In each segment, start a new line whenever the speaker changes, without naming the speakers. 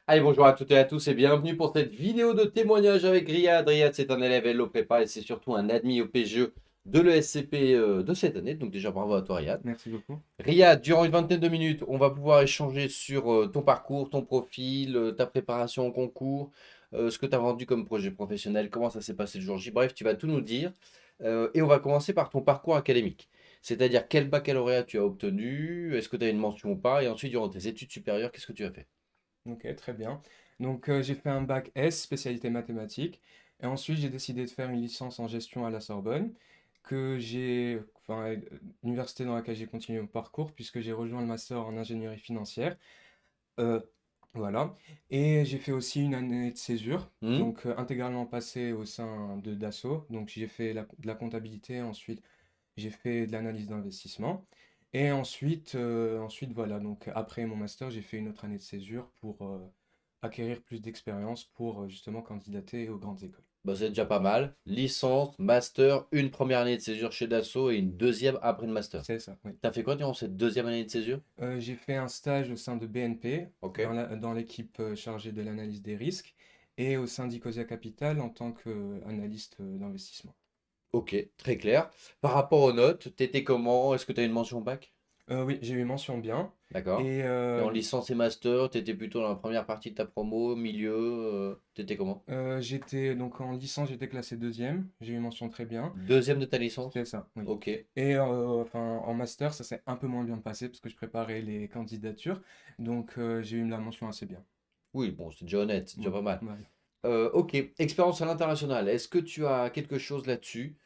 Allez, bonjour à toutes et à tous et bienvenue pour cette vidéo de témoignage avec Riyad. Riyad, c'est un élève LO Prépa et c'est surtout un admis au PGE de l'ESCP de cette année. Donc déjà, bravo à toi, Riyad.
Merci beaucoup.
Riyad, durant une vingtaine de minutes, on va pouvoir échanger sur ton parcours, ton profil, ta préparation au concours, ce que tu as vendu comme projet professionnel, comment ça s'est passé le jour J. Bref, tu vas tout nous dire. Et on va commencer par ton parcours académique. C'est-à-dire quel baccalauréat tu as obtenu, est-ce que tu as une mention ou pas, et ensuite, durant tes études supérieures, qu'est-ce que tu as fait?
Ok, très bien. Donc, j'ai fait un bac S, spécialité mathématiques. Et ensuite, j'ai décidé de faire une licence en gestion à la Sorbonne, université dans laquelle j'ai continué mon parcours, puisque j'ai rejoint le master en ingénierie financière. Euh, voilà. Et j'ai fait aussi une année de césure,
Hmm.
donc intégralement passé au sein de Dassault. Donc, j'ai fait de la comptabilité, ensuite, j'ai fait de l'analyse d'investissement. Et ensuite, voilà, donc après mon master, j'ai fait une autre année de césure pour acquérir plus d'expérience pour justement candidater aux grandes écoles.
Bah, c'est déjà pas mal. Licence, master, une première année de césure chez Dassault et une deuxième après le master.
C'est ça, oui.
T'as fait quoi durant cette deuxième année de césure?
J'ai fait un stage au sein de BNP,
Ok.
dans l'équipe chargée de l'analyse des risques, et au sein d'Icosia Capital en tant qu'analyste d'investissement.
Ok, très clair. Par rapport aux notes, t'étais comment? Est-ce que t'as une mention bac?
Oui, j'ai eu mention bien.
D'accord.
Et
Et en licence et master, t'étais plutôt dans la première partie de ta promo, milieu, t'étais comment?
j'étais donc en licence, j'étais classé deuxième. J'ai eu mention très bien.
Deuxième de ta licence?
C'est ça, oui.
Ok.
Et enfin, en master, ça s'est un peu moins bien passé parce que je préparais les candidatures. Donc, j'ai eu la mention assez bien.
Oui, bon, c'est déjà honnête, c'est déjà
Ouais,
pas mal.
voilà.
Ok, expérience à l'international. Est-ce que tu as quelque chose là-dessus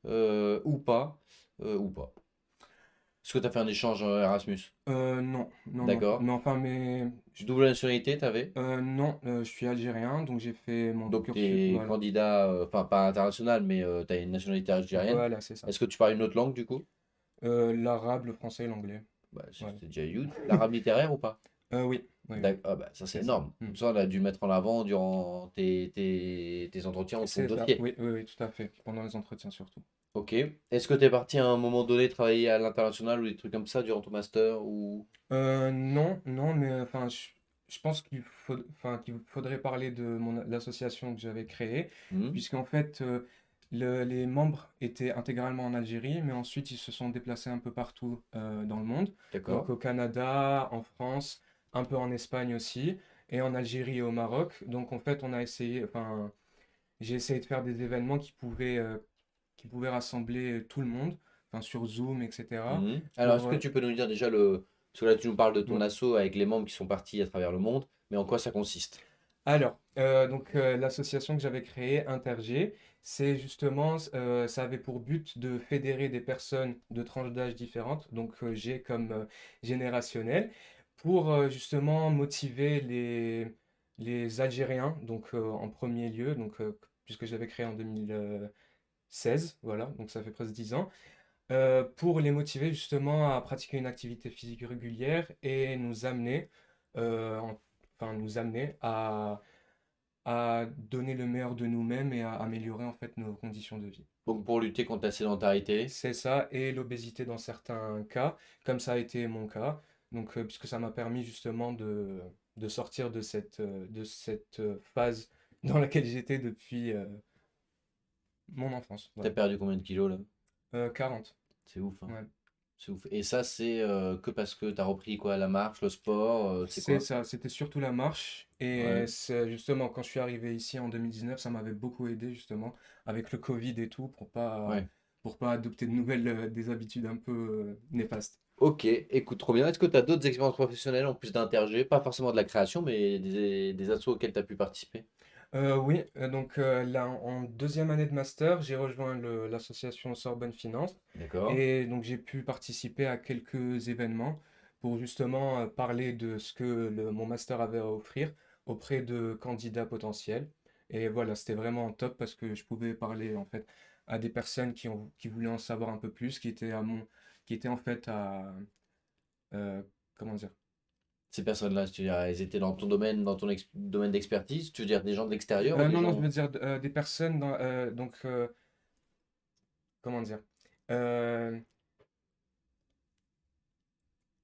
ou pas? Ou pas? Est-ce que tu as fait un échange Erasmus?
Non, non, non.
D'accord.
Mais enfin,
Double nationalité, t'avais?
non, je suis algérien, donc j'ai fait mon
Donc, tu
cursus.
es
Voilà,
candidat, enfin pas international, mais tu as une nationalité algérienne.
voilà, c'est ça.
Est-ce que tu parles une autre langue du coup?
L'arabe, le français et l'anglais.
Bah,
Voilà.
c'est déjà huge. L'arabe littéraire ou pas?
Oui, oui, oui,
Ah bah, ça c'est
c'est ça.
énorme.
Hmm.
Comme ça, on a dû mettre en avant durant tes entretiens ou ton
C'est ça,
dossier.
oui, oui, oui, tout à fait. Pendant les entretiens surtout.
Ok. Est-ce que tu es parti à un moment donné travailler à l'international ou des trucs comme ça durant ton master ou...
Non, non, mais enfin, je pense qu'il faudrait parler de l'association que j'avais créée,
Hmm.
puisqu'en fait, les membres étaient intégralement en Algérie, mais ensuite ils se sont déplacés un peu partout dans le monde, donc
D'accord.
au Canada, en France, un peu en Espagne aussi, et en Algérie et au Maroc. Donc en fait, j'ai essayé de faire des événements qui pouvaient rassembler tout le monde, enfin sur Zoom, etc.
Mhm. Alors, est-ce
Pour,
que tu peux nous dire déjà le... Parce que là, tu nous parles de ton
ouais.
asso avec les membres qui sont partis à travers le monde, mais en quoi ça consiste?
Alors, l'association que j'avais créée, Interg, c'est justement, ça avait pour but de fédérer des personnes de tranches d'âge différentes, donc G comme générationnel, pour justement motiver les Algériens, donc en premier lieu, donc, puisque j'avais créé en 2016, voilà, donc ça fait presque 10 ans, pour les motiver justement à pratiquer une activité physique régulière et nous amener, nous amener à donner le meilleur de nous-mêmes et à améliorer en fait nos conditions de vie.
Donc, pour lutter contre la sédentarité.
C'est ça, et l'obésité dans certains cas, comme ça a été mon cas, donc puisque ça m'a permis justement de sortir de cette phase dans laquelle j'étais depuis mon enfance.
T'as
Voilà.
perdu combien de kilos là?
40.
C'est ouf, hein.
Ouais.
C'est ouf. Et ça, c'est que parce que t'as repris quoi? La marche, le sport, c'est
C'est
quoi?
ça, c'était surtout la marche. Et
Ouais.
c'est justement quand je suis arrivé ici en 2019, ça m'avait beaucoup aidé justement avec le Covid et tout
Ouais.
pour pas adopter de nouvelles des habitudes un peu néfastes.
Ok, écoute, trop bien. Est-ce que tu as d'autres expériences professionnelles en plus d'Intergé? Pas forcément de la création, mais des assos auxquels tu as pu participer?
Oui, donc là en deuxième année de master, j'ai rejoint l'association Sorbonne Finance
D'accord.
et donc j'ai pu participer à quelques événements pour justement parler de ce que mon master avait à offrir auprès de candidats potentiels. Et voilà, c'était vraiment top parce que je pouvais parler en fait à des personnes qui voulaient en savoir un peu plus, qui étaient en fait euh, comment dire?
Ces personnes-là, tu veux dire, elles étaient dans ton domaine, dans ton domaine d'expertise? Tu veux dire des gens de l'extérieur ou des
Non, non, je
gens...
veux dire des personnes comment dire? Euh,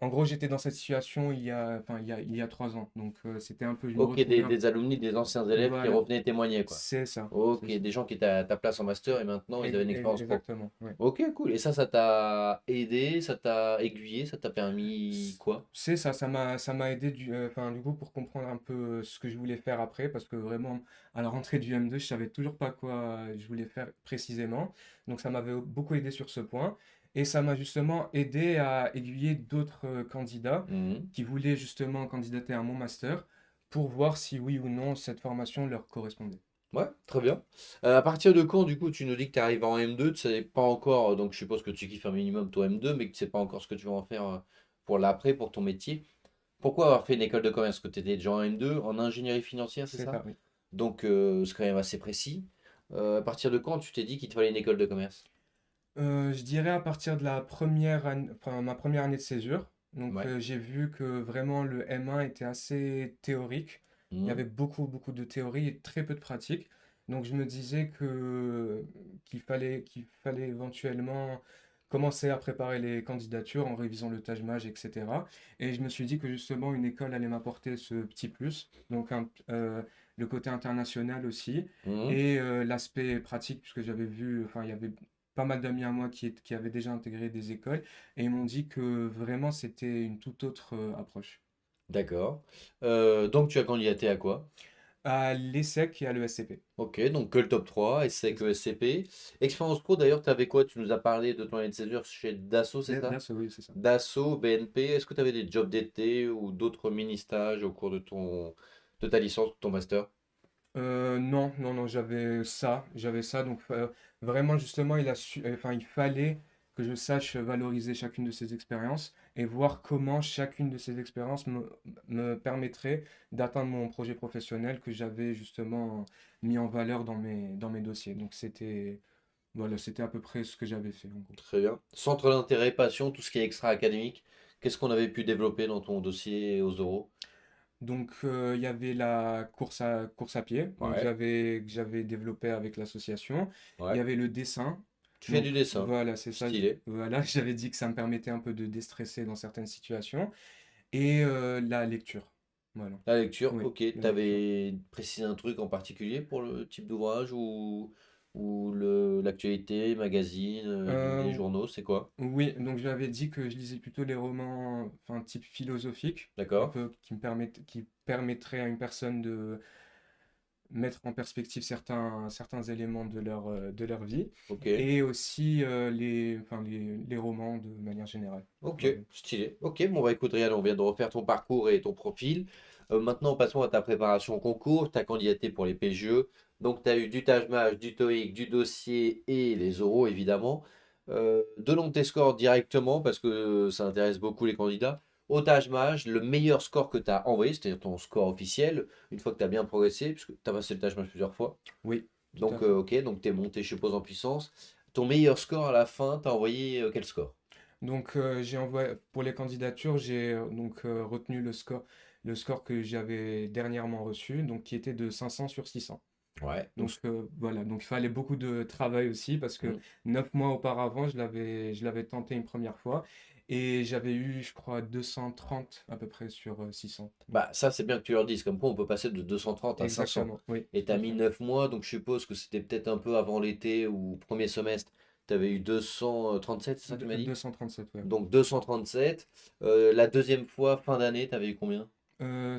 En gros, j'étais dans cette situation il y a 3 ans. Donc, c'était un peu, je me
Ok,
retrouvais
des alumni, des anciens élèves qui
voilà,
revenaient témoigner, quoi.
c'est ça,
Ok,
c'est ça.
des gens qui étaient à ta place en master et maintenant ils avaient une expérience pro.
Exactement, ouais.
Ok, cool. Et ça t'a aidé, ça t'a aiguillé, ça t'a permis quoi?
C'est ça, ça m'a aidé du coup pour comprendre un peu ce que je voulais faire après, parce que vraiment à la rentrée du M2, je savais toujours pas quoi je voulais faire précisément. Donc ça m'avait beaucoup aidé sur ce point, et ça m'a justement aidé à aiguiller d'autres candidats
Mhm.
qui voulaient justement candidater à mon master pour voir si oui ou non cette formation leur correspondait.
Ouais, très bien. À partir de quand, du coup, tu nous dis que tu arrives en M2, tu sais pas encore, donc je suppose que tu kiffes un minimum ton M2, mais que tu sais pas encore ce que tu vas en faire pour l'après, pour ton métier. Pourquoi avoir fait une école de commerce? Que tu étais déjà en M2, en ingénierie financière, c'est
C'est
ça?
ça, oui.
Donc c'est quand même assez précis. À partir de quand tu t'es dit qu'il te fallait une école de commerce?
Je dirais à partir de la première année, enfin, ma première année de césure. Donc,
Ouais.
j'ai vu que vraiment le M1 était assez théorique. Il y
Mhm.
avait beaucoup, beaucoup de théorie et très peu de pratique. Donc, je me disais qu'il fallait éventuellement commencer à préparer les candidatures en révisant le Taj Mahal, etc. Et je me suis dit que justement une école allait m'apporter ce petit plus. Donc, le côté international aussi
Mhm.
et l'aspect pratique, puisque j'avais vu, enfin, il y avait pas mal d'amis à moi qui avaient déjà intégré des écoles, et ils m'ont dit que vraiment c'était une toute autre approche.
D'accord. Donc tu as candidaté à quoi?
À l'ESSEC et à l'ESCP.
Ok, donc que le top 3,
C'est
SSEC,
ça.
ESCP. Expérience pro, d'ailleurs, tu avais quoi? Tu nous as parlé de ton année de césure chez Dassault, c'est ça?
Oui, c'est ça.
Dassault, BNP. Est-ce que tu avais des jobs d'été ou d'autres mini-stages au cours de ta licence ou de ton master?
Non, non, non, j'avais ça, donc vraiment justement, enfin, il fallait que je sache valoriser chacune de ces expériences et voir comment chacune de ces expériences me permettrait d'atteindre mon projet professionnel que j'avais justement mis en valeur dans mes dossiers. Donc voilà, c'était à peu près ce que j'avais fait en gros.
Très bien. Centre d'intérêt, passion, tout ce qui est extra-académique. Qu'est-ce qu'on avait pu développer dans ton dossier aux euros?
Donc il y avait la course à pied, donc
Ouais,
que j'avais développé avec l'association. Il y
ouais.
avait le dessin.
Tu fais
Donc
du dessin.
voilà, c'est ça.
Stylé.
Voilà, j'avais dit que ça me permettait un peu de déstresser dans certaines situations. Et la lecture. Voilà.
La lecture,
Oui,
ok.
la lecture.
T'avais précisé un truc en particulier pour le type d'ouvrage ou l'actualité, magazine, les
Euh,
journaux, c'est quoi?
oui, donc j'avais dit que je lisais plutôt les romans, enfin type philosophique, un
D'accord?
peu qui permettraient à une personne de mettre en perspective certains éléments de leur vie,
Ok.
et aussi les romans de manière générale.
Ok,
Voilà.
stylé. Ok, bon bah écoute Ryan, on vient de refaire ton parcours et ton profil. Maintenant, passons à ta préparation au concours. Tu as candidaté pour les PGE. Donc, tu as eu du Taj Mahal, du TOEIC, du dossier et les oraux, évidemment. Donnons tes scores directement parce que ça intéresse beaucoup les candidats. Au Taj Mahal, le meilleur score que tu as envoyé, c'est-à-dire ton score officiel, une fois que tu as bien progressé, puisque tu as passé le Taj Mahal plusieurs fois.
Oui, tout à
Donc,
fait.
ok, donc tu es monté, je suppose, en puissance. Ton meilleur score à la fin, tu as envoyé quel score?
Donc, j'ai envoyé pour les candidatures, j'ai donc retenu le score que j'avais dernièrement reçu, donc qui était de 500 sur 600.
Ouais, donc
Donc voilà, donc il fallait beaucoup de travail aussi parce que
hmm.
9 mois auparavant, je l'avais tenté une première fois et j'avais eu, je crois, 230 à peu près sur 600. Donc,
Bah, ça, c'est bien que tu leur dises. Comme quoi, on peut passer de 230 à 500.
exactement, oui,
Et tu
tout
as
à
mis
fait.
9 mois, donc je suppose que c'était peut-être un peu avant l'été ou premier semestre. Tu avais eu 237, c'est ça que tu m'as dit?
237, ouais.
Donc 237. La deuxième fois, fin d'année, tu avais eu combien?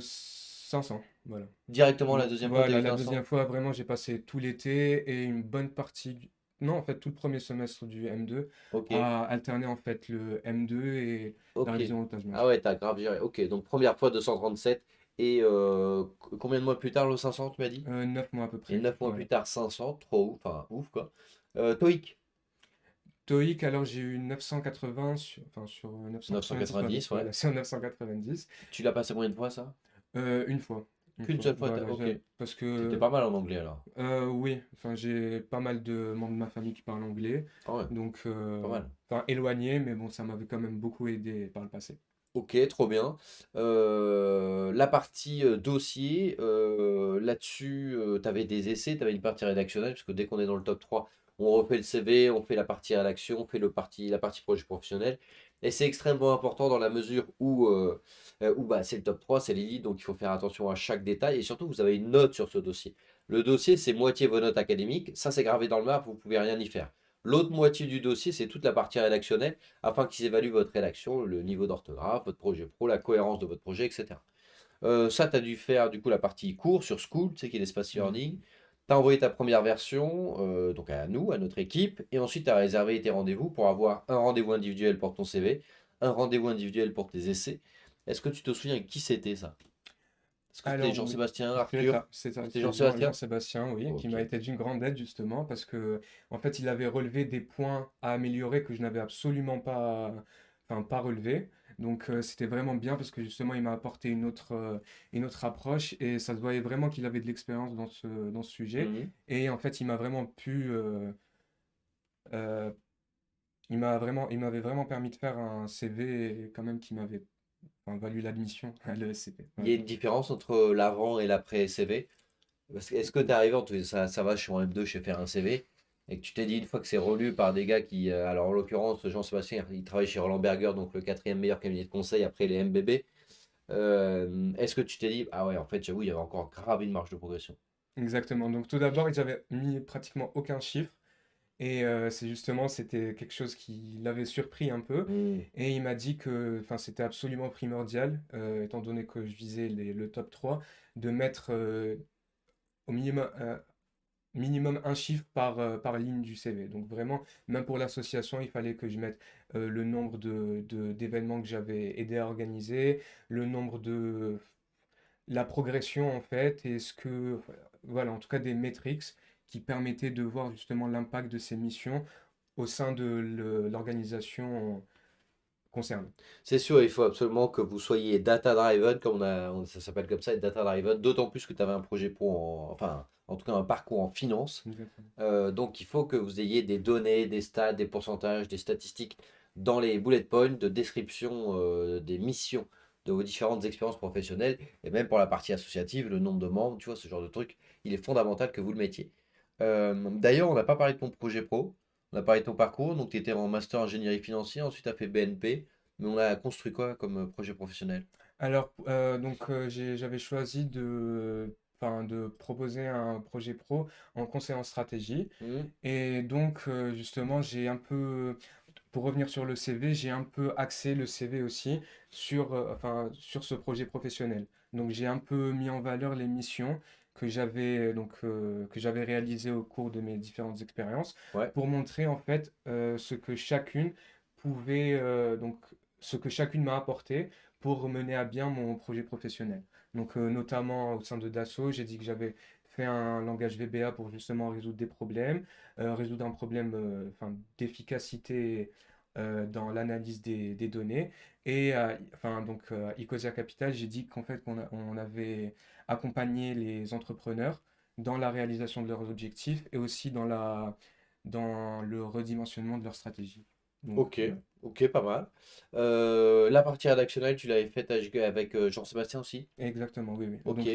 500, voilà.
Directement, la
Donc
deuxième fois, tu as
voilà,
eu
la
500?
deuxième fois, vraiment, j'ai passé tout l'été et une bonne partie non, en fait, tout le premier semestre du M2
Ok,
à alterner en fait le M2 et la
ok.
révision au Taj Mahal.
Ah ouais, t'as grave géré. Ok, donc première fois 237. Et combien de mois plus tard, le 500, tu m'as dit?
9 mois à peu
Et
près,
9 mois plus
voilà.
tard, 500. Trop ouf, enfin ouf quoi. TOEIC,
TOEIC, alors j'ai eu 980 enfin, sur 990, pardon,
990, ouais.
voilà, sur 990.
Tu l'as passé combien de fois ça?
Une fois, une
Qu'une
fois,
seule fois,
voilà,
ok.
parce
T'étais
que,
pas mal en anglais alors.
oui, enfin, j'ai pas mal de membres de ma famille qui parlent anglais,
Ah ouais,
donc,
pas mal.
enfin, éloigné, mais bon, ça m'avait quand même beaucoup aidé par le passé.
Ok, trop bien. La partie dossier, là-dessus, tu avais des essais, tu avais une partie rédactionnelle, parce que dès qu'on est dans le top 3, on refait le CV, on fait la partie rédaction, on fait la partie projet professionnel. Et c'est extrêmement important dans la mesure où bah, c'est le top 3, c'est l'élite, donc il faut faire attention à chaque détail. Et surtout, vous avez une note sur ce dossier. Le dossier, c'est moitié vos notes académiques. Ça, c'est gravé dans le marbre, vous ne pouvez rien y faire. L'autre moitié du dossier, c'est toute la partie rédactionnelle, afin qu'ils évaluent votre rédaction, le niveau d'orthographe, votre projet pro, la cohérence de votre projet, etc. Ça, tu as dû faire du coup la partie cours sur School, tu sais, qui est l'espace
Mhm.
learning. Tu as envoyé ta première version donc à nous, à notre équipe, et ensuite tu as réservé tes rendez-vous pour avoir un rendez-vous individuel pour ton CV, un rendez-vous individuel pour tes essais. Est-ce que tu te souviens qui c'était ça? Est-ce que c'était
Alors oui,
Jean-Sébastien,
c'est
Arthur?
ça, c'est ça,
C'était
c'est
Jean-Sébastien?
Jean-Sébastien, oui, qui
Ok.
m'a été d'une grande aide justement parce que en fait il avait relevé des points à améliorer que je n'avais absolument pas, enfin pas relevé. Donc c'était vraiment bien parce que justement il m'a apporté une autre approche et ça se voyait vraiment qu'il avait de l'expérience dans ce sujet.
Mhm.
Et en fait il m'a vraiment euh, il m'avait vraiment permis de faire un CV quand même qui m'avait enfin, valu l'admission à l'ESCP.
Il y a une différence entre l'avant et l'après CV? Est-ce que tu es arrivé, ça va, je suis en M2, je sais faire un CV, et que tu t'es dit une fois que c'est relu par des gars qui, alors en l'occurrence, Jean-Sébastien, il travaille chez Roland Berger, donc le quatrième meilleur cabinet de conseil après les MBB, est-ce que tu t'es dit, ah ouais, en fait, j'avoue, il y avait encore grave une marge de progression?
Exactement. Donc tout d'abord, ils avaient mis pratiquement aucun chiffre. Et c'est justement, c'était quelque chose qui l'avait surpris un peu.
Hmm.
Et il m'a dit que enfin, c'était absolument primordial, étant donné que je visais le top 3 de mettre au minimum un chiffre par ligne du CV. Donc vraiment, même pour l'association, il fallait que je mette le nombre d'événements que j'avais aidé à organiser, le nombre de la progression en fait, et ce que, voilà, en tout cas des métriques qui permettaient de voir justement l'impact de ces missions au sein de l'organisation concernée.
C'est sûr, il faut absolument que vous soyez data-driven, ça s'appelle comme ça, être data-driven, d'autant plus que tu avais un projet pro, enfin, en tout cas un parcours en finance.
Exactement.
Donc il faut que vous ayez des données, des stats, des pourcentages, des statistiques dans les bullet points de description des missions de vos différentes expériences professionnelles. Et même pour la partie associative, le nombre de membres, tu vois, ce genre de truc, il est fondamental que vous le mettiez. D'ailleurs, on n'a pas parlé de ton projet pro, on a parlé de ton parcours. Donc tu étais en master ingénierie financière, ensuite tu as fait BNP. Mais on a construit quoi comme projet professionnel?
Alors, j'avais choisi enfin, de proposer un projet pro en conseil en stratégie.
Hmm.
Et donc, justement, pour revenir sur le CV, j'ai un peu axé le CV aussi enfin, sur ce projet professionnel. Donc, j'ai un peu mis en valeur les missions que j'avais réalisées au cours de mes différentes expériences
Ouais.
pour montrer en fait pouvait, donc, ce que chacune m'a apporté pour mener à bien mon projet professionnel. Donc, notamment au sein de Dassault, j'ai dit que j'avais fait un langage VBA pour justement résoudre des problèmes, résoudre un problème enfin, d'efficacité dans l'analyse des données. Et enfin, donc, à Ecosia Capital, j'ai dit qu'en fait, on avait accompagné les entrepreneurs dans la réalisation de leurs objectifs et aussi dans le redimensionnement de leur stratégie. Donc,
Ok, ok, pas mal. La partie rédactionnelle, tu l'avais faite avec Jean-Sébastien aussi?
exactement, oui, oui.
Ok.
Donc,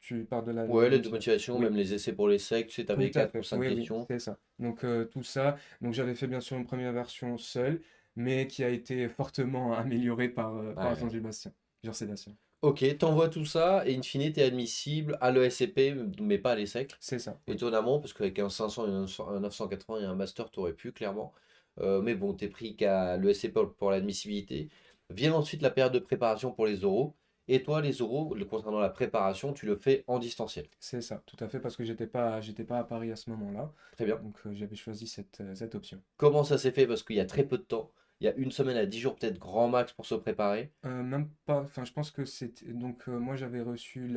tu parles de la
Ouais,
lettre de
l'aide de
motivation.
motivation,
Oui,
même les essais pour les secs, tu sais,
tout
t'avais
à
4 ou
fait.
5
Oui, oui,
questions.
c'est ça. Donc, tout ça. Donc, j'avais fait bien sûr une première version seule, mais qui a été fortement améliorée par
Ouais.
Jean-Sébastien. Jean-Sébastien.
Ok, t'envoies tout ça et in fine, t'es admissible à l'ESCP, mais pas à l'ESSEC.
C'est ça, oui.
Étonnamment, parce qu'avec un 500 et un 980 et un master, t'aurais pu, clairement. Mais bon, t'es pris qu'à l'ESCP pour l'admissibilité. Vient ensuite la période de préparation pour les oraux. Et toi, les oraux, concernant la préparation, tu le fais en distanciel.
C'est ça, tout à fait, parce que j'étais pas à Paris à ce moment-là.
Très bien.
Donc, j'avais choisi cette option.
Comment ça s'est fait? Parce qu'il y a très peu de temps. Il y a une semaine à 10 jours, peut-être grand max pour se préparer.
Même pas, enfin, je pense que c'était. Donc, moi, j'avais reçu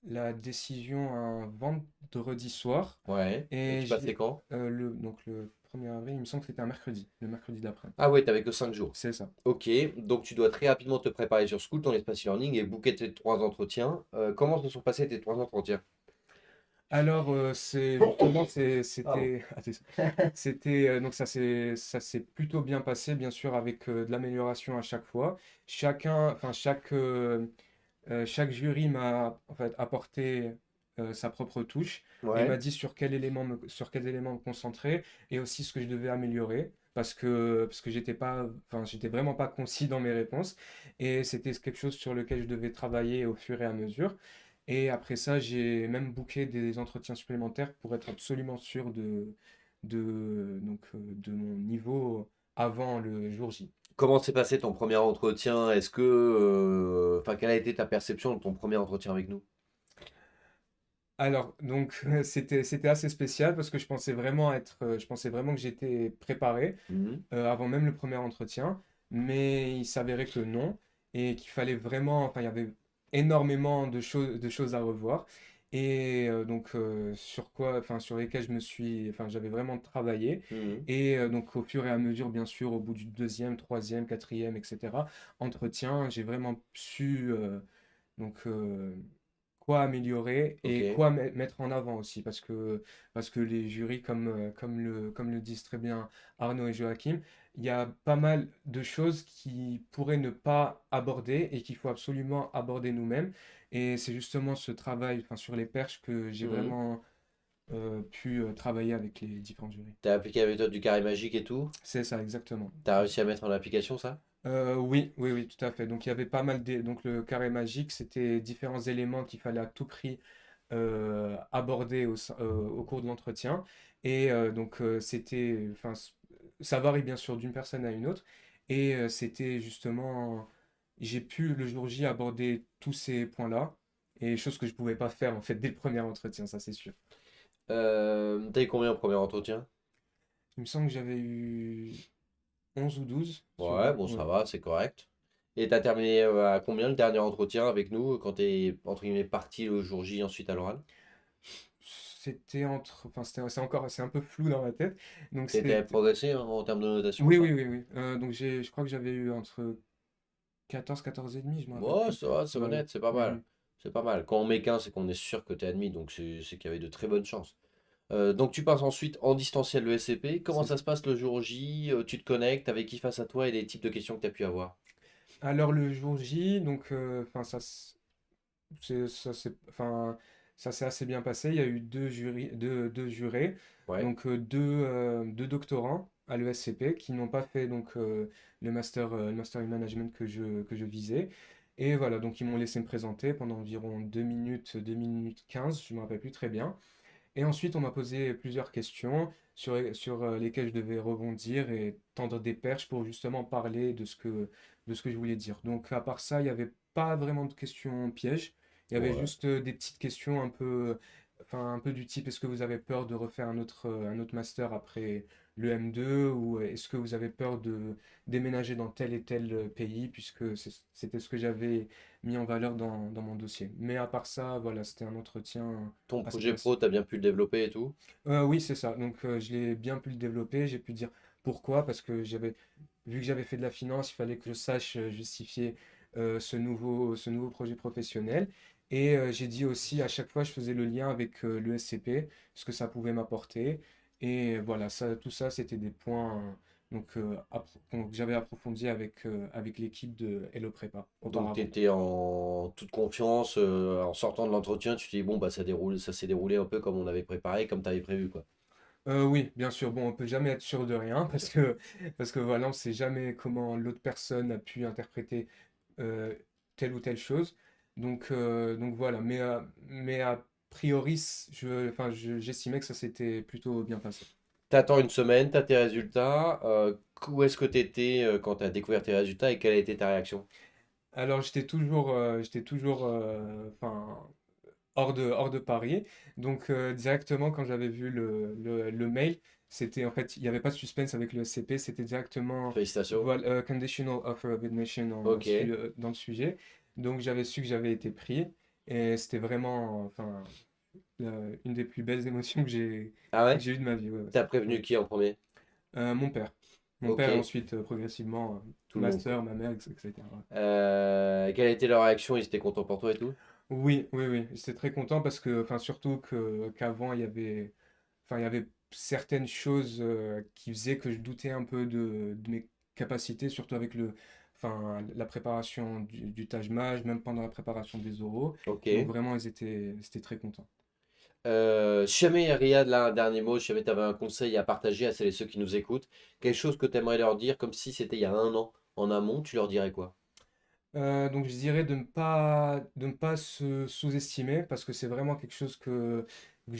la décision un vendredi soir.
Ouais. Et
Et
tu passais quand?
donc le 1er avril, il me semble que c'était un mercredi, le mercredi d'après.
Ah ouais, t'avais que 5 jours.
C'est ça.
Ok, donc tu dois très rapidement te préparer sur School, ton espace e-learning, et booker tes 3 entretiens. Comment se sont passés tes 3 entretiens?
Alors, justement,
Pardon.
donc ça s'est plutôt bien passé, bien sûr, avec de l'amélioration à chaque fois. Enfin, chaque jury m'a en fait apporté sa propre touche et m'a
Ouais.
dit sur quel élément sur quels éléments me concentrer et aussi ce que je devais améliorer. parce que j'étais vraiment pas concis dans mes réponses et c'était quelque chose sur lequel je devais travailler au fur et à mesure. Et après ça, j'ai même booké des entretiens supplémentaires pour être absolument sûr de mon niveau avant le jour J.
Comment s'est passé ton premier entretien? Enfin, quelle a été ta perception de ton premier entretien avec nous?
Alors, donc, c'était assez spécial parce que je pensais vraiment que j'étais préparé
Mhm.
avant même le premier entretien, mais il s'avérait que non et qu'il fallait vraiment, enfin, il y avait énormément de choses à revoir et sur lesquelles j'avais vraiment travaillé
Mhm.
et donc au fur et à mesure, bien sûr, au bout du deuxième, troisième, quatrième, etc. entretien, j'ai vraiment su donc quoi améliorer et
Ok.
quoi mettre en avant aussi parce que les jurys comme le disent très bien Arnaud et Joachim, il y a pas mal de choses qui pourraient ne pas aborder et qu'il faut absolument aborder nous-mêmes et c'est justement ce travail enfin sur les perches que j'ai
Mhm.
vraiment pu travailler avec les différents jurys.
T'as appliqué la méthode du carré magique et tout?
C'est ça exactement.
T'as réussi à mettre en application ça?
Oui, oui, oui, tout à fait. Donc il y avait pas mal donc le carré magique, c'était différents éléments qu'il fallait à tout prix aborder au cours de l'entretien. Et ça varie bien sûr d'une personne à une autre. Et c'était justement, j'ai pu le jour J aborder tous ces points-là. Et chose que je pouvais pas faire en fait dès le premier entretien, ça c'est sûr.
T'as eu combien au premier entretien?
Il me semble que j'avais eu 11 ou 12 sur
Ouais,
20.
bon, ça
Ouais.
va, c'est correct. Et t'as terminé à combien le dernier entretien avec nous quand t'es, entre guillemets, parti le jour J ensuite à l'oral?
C'est un peu flou dans ma tête. Donc
T'étais
c'est,
progressé hein, en termes de notation ou
oui,
pas?
oui, oui, oui. Donc je crois que j'avais eu entre 14 et demi, je me rappelle
Bon,
plus.
ça va, c'est
Voilà.
honnête, c'est pas mal.
Mhm.
C'est pas mal. Quand on met 15, c'est qu'on est sûr que t'es admis, donc c'est qu'il y avait de très bonnes chances. Donc tu passes ensuite en distanciel le SCP. Comment
C'est
ça
ça.
se passe le jour J? Tu te connectes avec qui face à toi et les types de questions que tu as pu avoir?
Alors le jour J, donc enfin, ça s'est assez bien passé. Il y a eu deux jurés,
Ouais.
donc deux doctorants à l'ESCP qui n'ont pas fait donc le master in management que je visais. Et voilà, donc ils m'ont laissé me présenter pendant environ 2 minutes 15, je ne me rappelle plus très bien. Et ensuite, on m'a posé plusieurs questions sur lesquelles je devais rebondir et tendre des perches pour justement parler de ce que je voulais dire. Donc, à part ça, il n'y avait pas vraiment de questions pièges. Il y avait
Ouais.
juste des petites questions un peu du type, est-ce que vous avez peur de refaire un autre master après le M2 ou est-ce que vous avez peur de déménager dans tel et tel pays puisque c'était ce que j'avais mis en valeur dans mon dossier. Mais à part ça, voilà, c'était un entretien
Ton
assez
projet pro,
classique.
tu as bien pu le développer et tout?
Oui, c'est ça. Donc, je l'ai bien pu le développer. J'ai pu dire pourquoi, parce que vu que j'avais fait de la finance, il fallait que je sache justifier ce nouveau projet professionnel. Et j'ai dit aussi, à chaque fois, je faisais le lien avec l'ESCP, ce que ça pouvait m'apporter. Et voilà, tout ça, c'était des points que j'avais approfondis avec l'équipe de Hello Prépa
Donc tu
auparavant.
étais en toute confiance, en sortant de l'entretien, tu te dis bon bah ça s'est déroulé un peu comme on avait préparé, comme tu avais prévu quoi.
Oui, bien sûr. Bon, on peut jamais être sûr de rien parce que voilà, on ne sait jamais comment l'autre personne a pu interpréter euh, telle ou telle chose. Donc voilà. Mais a priori, j'estimais que ça s'était plutôt bien passé.
T'attends une semaine, t'as tes résultats. Où est-ce que t'étais quand t'as découvert tes résultats et quelle a été ta réaction?
Alors j'étais toujours, enfin, hors de Paris. Donc directement quand j'avais vu le mail, c'était en fait, il n'y avait pas de suspense avec le SCP, c'était directement
Félicitations.
voilà, conditional offer of admission
Ok.
dans le sujet. Donc j'avais su que j'avais été pris et c'était vraiment enfin une des plus belles émotions que j'ai
Ah
que
ouais?
j'ai eues de ma vie. Ouais, ouais,
T'as prévenu
ouais.
qui en premier?
Mon père. Mon
Ok.
père et ensuite progressivement
Tout le
ma
monde quoi.
soeur, ma mère, etc.
Quelle a été leur réaction? Ils étaient contents pour toi et tout?
Oui, oui, oui, j'étais très content parce que, enfin, surtout qu'avant, il y avait certaines choses qui faisaient que je doutais un peu de mes capacités, surtout avec la préparation du Taj Mahal, même pendant la préparation des oraux.
Ok.
Donc vraiment, ils étaient très contents.
Si jamais Riyad, là, un dernier mot, si jamais tu avais un conseil à partager à celles et ceux qui nous écoutent, quelque chose que tu aimerais leur dire, comme si c'était il y a un an, en amont, tu leur dirais quoi?
Donc je dirais de ne pas se sous-estimer parce que c'est vraiment quelque chose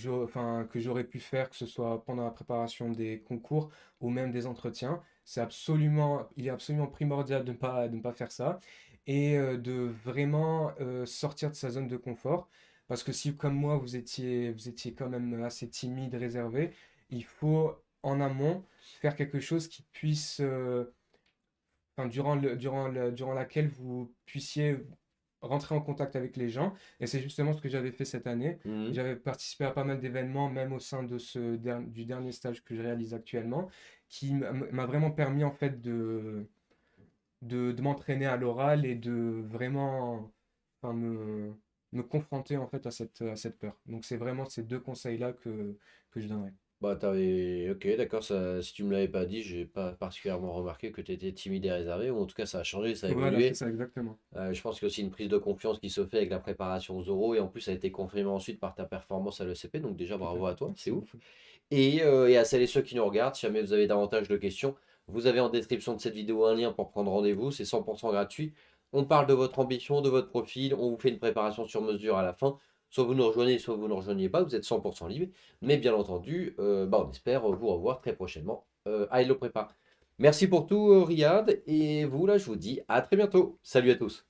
enfin, que j'aurais pu faire, que ce soit pendant la préparation des concours ou même des entretiens. Il est absolument primordial de ne pas faire ça et de vraiment sortir de sa zone de confort. Parce que si, comme moi, vous étiez quand même assez timide, réservé, il faut en amont faire quelque chose qui puisse enfin, durant laquelle vous puissiez rentrer en contact avec les gens. Et c'est justement ce que j'avais fait cette année.
Mhm.
J'avais participé à pas mal d'événements, même au sein de du dernier stage que je réalise actuellement, qui m'a vraiment permis en fait de m'entraîner à l'oral et de vraiment enfin, me confronter en fait à cette peur. Donc c'est vraiment ces deux conseils-là que je donnerais.
Bah, t'avais... Ok, d'accord, ça... si tu me l'avais pas dit, j'ai pas particulièrement remarqué que tu étais timide et réservé, ou en tout cas ça a changé, ça a
Voilà, c'est
évolué.
ça exactement.
Je pense qu'il y a aussi une prise de confiance qui se fait avec la préparation aux oraux, et en plus ça a été confirmé ensuite par ta performance à l'ECP, donc déjà
Tout à
bravo à
fait.
toi, c'est
Merci
ouf.
beaucoup.
Et à celles et ceux qui nous regardent, si jamais vous avez davantage de questions, vous avez en description de cette vidéo un lien pour prendre rendez-vous, c'est 100% gratuit. On parle de votre ambition, de votre profil, on vous fait une préparation sur mesure à la fin. Soit vous nous rejoignez, soit vous ne nous rejoignez pas, vous êtes 100% libre. Mais bien entendu, on espère vous revoir très prochainement à Hello Prépa. Merci pour tout, Riyad, et vous là, je vous dis à très bientôt. Salut à tous.